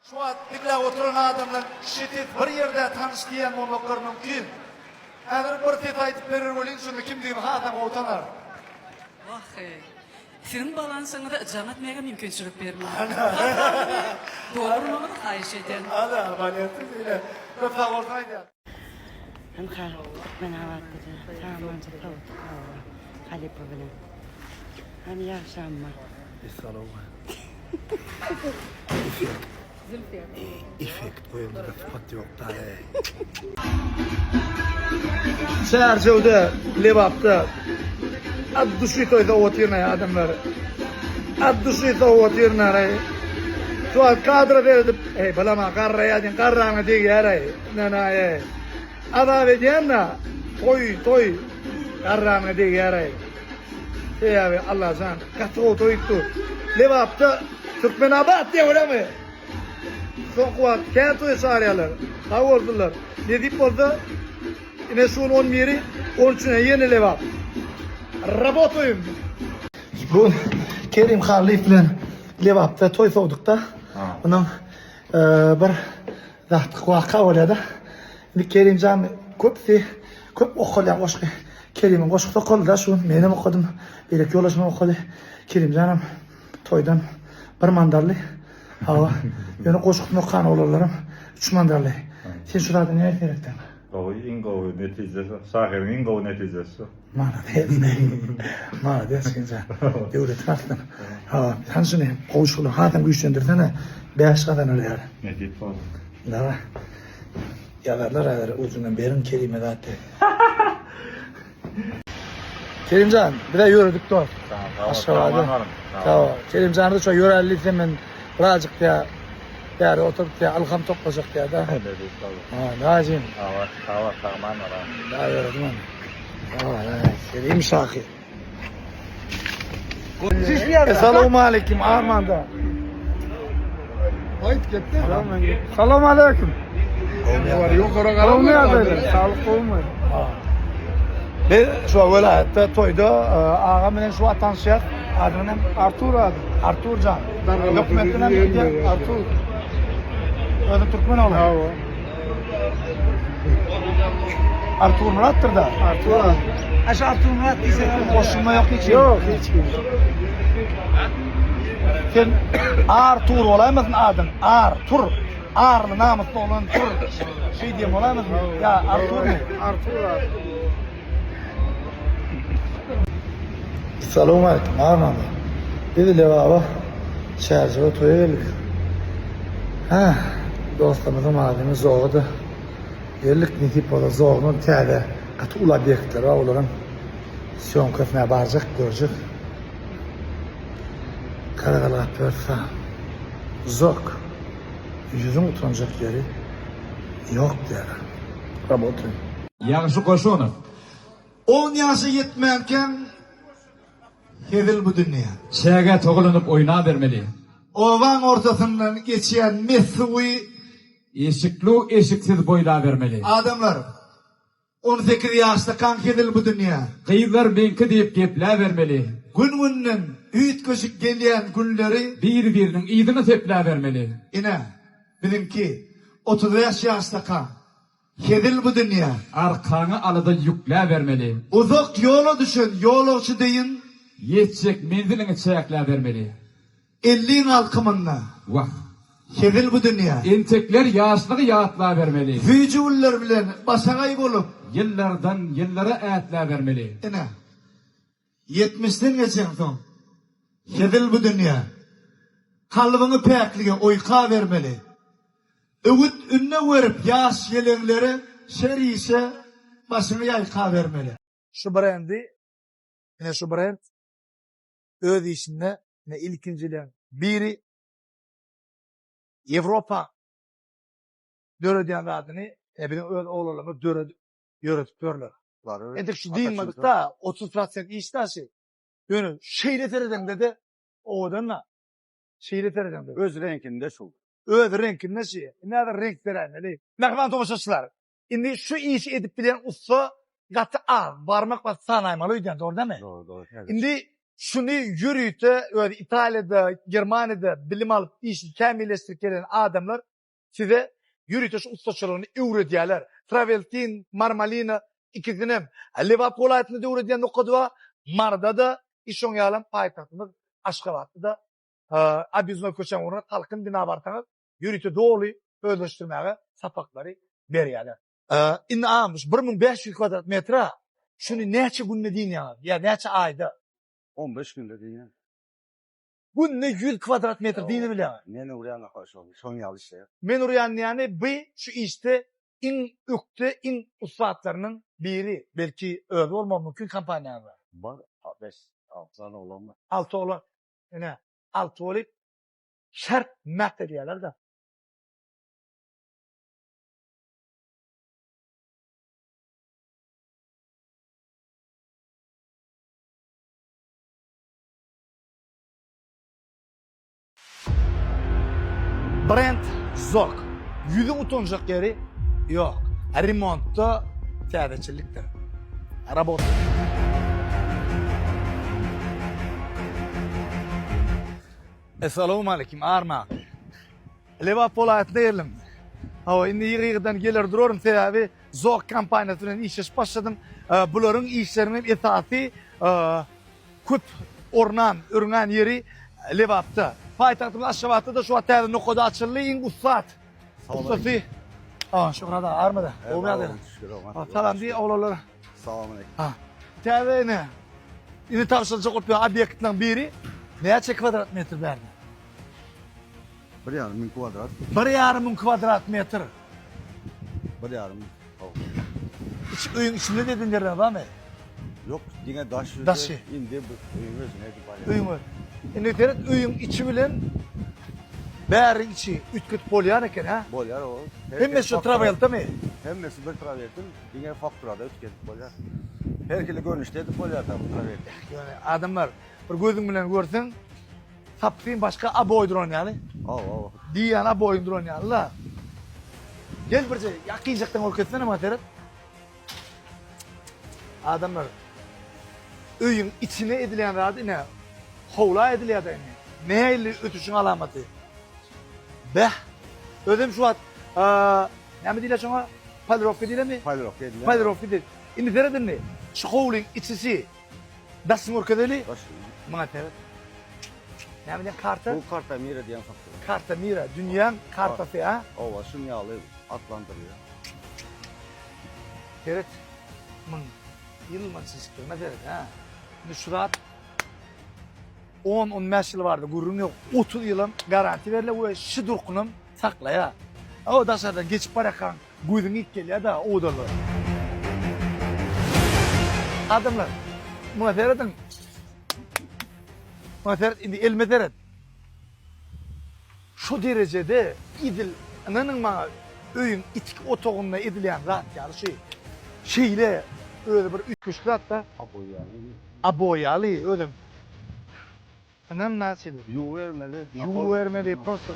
Şu an dikle oturan adamlar şiddet bir yerde tanıştıyan olmaklar mümkün. Eğer bir tet aytıp verir olun şunu kim diyeyim ha adam otanar. Vah senin balansına da can etmeye mümkünçülük vermiyor. Doğru mu hayır şeyden? Ana baliyatı ile rıfak olsaydı. Hem kar, ben havatıcı, sağmancı tavuk, halipa bilen. Hani yaşanma. İfekt bu yılda sıfat yok da. Şehircevde, Levap'ta ad duşu toyda oturna ya adamlar. Ad duşu toyda oturna. Şu an kadra verdim. Ey balama karraya din karrana diye yaray. Nana ye. Ada vediyanna. Toy. Karrana diye yaray. Ey abi Allah can. Katı toydu. Levap'ta Türkmenabat diye öyle mi? Son kuat kağıtı çağırıyorlar. Sağ oldular. Ne deyip oldu? Yine şunun 10 yeri 13'üne yeni levap. Rabotoyum. Bu Kerim Halif bilen levapta toy soğuduk da. Onun bir zahtı vaka oladı. Kerimcan köp okuyan koşku. Kerim'in koşku da kolda şu benim okudum. Belki yolaşma okudu. Kerimcanım toydan bir mandarlı. Hava. Yani koşkutun okan olurlarım. 3 mandarlı. Sen şurada ne etmerekten? Ingo neticesi, Saher'in Ingo neticesi. Malades kinza. Devlet tartın. Ha, hansını koşulu hakan güçlendirsene. 5 kadar öyle yani. Netit var. Da. Yalarlar uzundan berin kelime zaten. Kerimcan, bir de yürüdük de. Aşağıda. Tamam. Kerimcan'ı da çok yürüyerlik hemen birazcık ya. Yani oturup ya alham toplayacak ya da. Netit var. Ha, lazım. Hava tamam var. Daha yürüdüm onu. Kerim Şakir. Selamun aleyküm Arman'da. Hayt gitti. Selamun aleyküm. Var yok kara kara Olmuyor böyle. Sağlık olmuyor. Ben şu velayette toyda ağam bilen şu tanışıyor. Adının Artur adı. Artur Can. Dokumentine gidiyor Artur. Öyle Türkmen oğlu. Artur Murat'tır da. Artur adı. Aşağı Artur Murat ise boşluğuma yok hiç. Yok hiç. Sen Artur olamazsın adın. Artur. Arlı namuslu olan Tur. Şey diyeyim olamaz mı? Ya Artur mu? Artur abi. Selamun aleyküm. Arman. Dedi Levaba. Şehircive toya geldik. Ha, dostumuzun malimiz zoğdu. Geldik ne tip ola zoğunun təyədə qatı ula bekləri oğluların syomkasına baracaq, görəcək. Qaraqalat görsə, zok. Yüzün utanacak yeri yok der. Rabotun. Yaxşı Qoşunov. 10 yaşı yetmeyken hedil bu dünya. Çäge togulanıp oyna vermeli. Ovan ortasından geçen Mesui Eşikli eşiksiz boyla vermeli. adamlar 18 yaşta kan hedil bu dünya. Kıyılar benki deyip gepler vermeli. Gün üyüt köşük gelen günleri Birinin iyidini tepler vermeli. yine benimki 35 yaşta kan hedil bu dünya. Arkanı alıda yükler vermeli. Uzak yola düşün yolcu deyin Yetecek menzilini çayaklar vermeli. 50'in alkımında Vah. hedil bu dünya. Entekler yaşlığı yağıtlar vermeli. Fücüller bilen başagay bolup Yıllardan yıllara ayetler vermeli. yine 70'ten geçen son hedil bu dünya. Kalbini pekliğe oyka vermeli. Öğüt ünne verip yaş gelenlere şerişe başını yayka vermeli. Şu brendi, yine şu brand öz işinde yine ilkincilerin biri Avrupa dörediyen adını benim öz oğlanlarımı yürütüyorlar. Edik şu değilmedik da 30% iştaşı. Yani şeyle tereden dedi o odanla şeyle tereden dedi. Öz renkinde şu. Öz renkinde şey. Nerede renk veren ne? Nakman tomaşçılar. Şimdi şu işi edip bilen usta katı al. Varmak var sanaymalı ödüyen doğru değil mi? Doğru. Şimdi şunu yürüyüte, öyle İtalya'da, Germanya'da bilim alıp işi kamilleştirip gelen adamlar size yürüyüte şu ustaçılığını öğretiyorlar. Traveltin, Marmalina, ikisinin. Liverpool hayatını da öğretiyen noktada Marda da işon yalan payitahtımız Aşkabat'ta da abizno köçen uğruna talkın bina bartanız yürüyüte doğulu özleştirmeye sapakları veriyorlar. İnne almış 1500 kvadrat metre şunu neçe günde deyin ya neçe ayda 15 günde diye. günde 100 kvadrat metre deyini bile. Ne uğrayan karşı olmuş. Son yal işte. Men uruyan yani bu şu işte in ükte in ustaatlarının biri belki öyle olmam mümkün kampanyalar. Var 5 6 tane olan var. Altı olan ne? Altı olup şart materyallar da. Brent Zok. Yüzün utanacak yeri yok. Remontta tedaviçiliktir. Araba. Esselamu aleyküm Arma. Liverpool hayatında yerlim. Hava indi yığıdan gelir dururum sebebi Zok kampanyasının işe başladım. Bunların işlerinin esası küp ornan, ürünen yeri Liverpool'da. Payitahtımız Aşgabat'ta da şu an noktada açıldı in ustad. Ustası. Şükran da Arma'da. Olmadı. Salam diye oğlanlara. Selamünaleyküm. Tevbe ne? Yine tavşanacak olup bir obyektden biri neçe kvadrat metre verdi? 1,5 kvadrat. 1,5 kvadrat metre. 1,5. Uyun içinde dedin yerine var mı? Yok yine daş yüzü. Daşı. İndi bu uyun özüne. Uyun var. Şimdi deret uyun içi bilen Bärin içi ütküt polyan eken ha? Bolyar o. Hem şu travel değil mi? Hem de bir travertin yine fakturada ötket bolyar. Herkese görünüşte de bolyar da travertin. Yani adamlar bir gözün bilen görsen sapsın başka aboydron yani. Al. Diyan aboydron yani la. Gel bir şey yakıyacaktan orkestan ama deret. Adamlar öyün içine edilen radı ne? Hovla ediliyor da yani. Neyle ötüşün alamatı? Beh. Ödüm şu an. Ne mi dile şuna? Palrofi dile mi? Paylok dediler. Palrofi dile. İndi teredin ne? Şu hovlun içisi. Dasın orkadeli. Daş. Bana teret. Ne mi diyen karta? Bu karta mire diyen faktura. Karta mira. Dünyanın kartası ha? Ova şunyalı atlandırıyor. Teret. Mın. Yılmansız çıkıyor. Teret ha? Nüşrat. 10-15 yıl vardı. Gururun yok. 30 yılım garanti verile. Bu şu durkunum sakla ya. O dışarıdan geçip bırakan gözün ilk geliyor da o da olur. Adamlar. Buna teredin. Buna teret. Şimdi elme teret. Şu derecede idil. Ananın bana öyün itik otoğunla edilen rahat yani şeyle öyle bir üç güçlü hatta aboyalı öyle. Anam nasıl? Yuvermeli. Yuvermeli prosto.